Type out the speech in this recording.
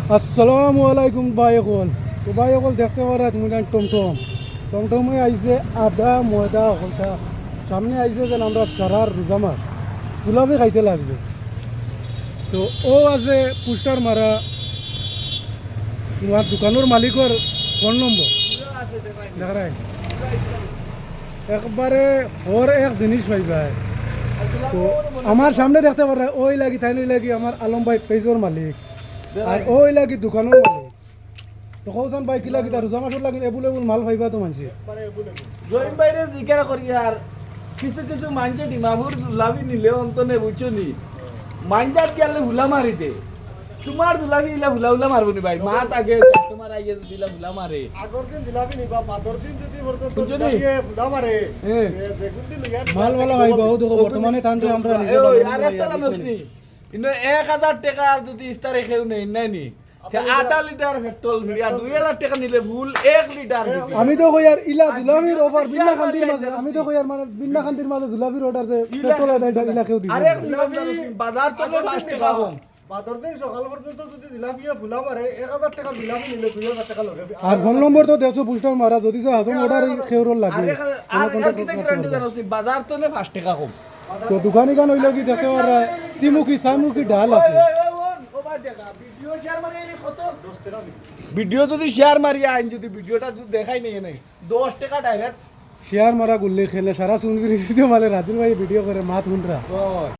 আসসালামু আলাইকুম ভাই এখন তো ভাই এখন দেখতে পারা তুমি টমটম টমটমে আইছে আদা ময়দা হলটা সামনে আইছে যেন আমরা সারার রোজা মাস জুলাপি খাইতে লাগবে তো ও আছে পোস্টার মারা তোমার দোকানের মালিকের ফোন নম্বর দেখাই একবারে ওর এক জিনিস পাইবা তো আমার সামনে দেখতে পারা ওই লাগি তাই লাগি আমার আলম ভাই পেজর মালিক আর ওই লাগি দোকানের মালিক তো কৌসান ভাই কি লাগি তার রোজা মাসের লাগি এবুল মাল পাইবা তো মানছি জয়িম বাইরে জিজ্ঞাসা করি আর কিছু কিছু মানছে ডিমাপুর দুলাবি নিলে অন্তনে বুঝছো নি মানজাত গেলে হুলা মারিতে তোমার দুলাবি ইলা হুলা হুলা মারবো নি ভাই মা তাকে কাস্টমার আইয়ে দিলা হুলা মারে আগর দিন দিলাবি নিবা পাদর দিন যদি বলতো তো বুঝছো নি? দিলাবি ফুলা মারে হ্যাঁ। দেখুন দিন ইয়ার মাল ভালো পাইবা ও দেখো বর্তমানে তান্ত্রে আমরা নিজে ওই বানানো আর একটা নাই, জানোস নি ইনো 1000 টাকা আর যদি ইস্তারে খেউ নেই নাই নি আধা লিটার পেট্রোল ভিড়িয়া 2000 টাকা নিলে ভুল 1 লিটার দিবে আমি তো কই আর ইলা জুলাবির অফার বিন্না খান্তির মাঝে আমি তো কই আর মানে বিন্না খান্তির মাঝে জুলাবির অর্ডার যে পেট্রোল দেয় ইলা কেউ দিবে আরে বাজার তো 5 টাকা কম পাদর দিন সকাল পর্যন্ত যদি দিলাবি ফুলা মারে 1000 টাকা দিলাবি নিলে 2000 টাকা লগে আর ফোন নম্বর তো দেছো পোস্টার মারা যদি সে হাসম অর্ডার খেউরল লাগে আর কিতে গ্যারান্টি জানোস নি বাজার তো 5 টাকা কম তো দোকানি গান হইলো কি দেখতে পারা তিমুখী সাইমুখী ডাল আছে ভিডিও যদি শেয়ার মারিয়া আইন যদি ভিডিওটা যদি দেখাই নাই 10 টাকা ডাইরেক্ট শেয়ার মারা গুল্লি খেলে সারা শুনবি মালে রাজুল ভাই ভিডিও করে মাত হুনরা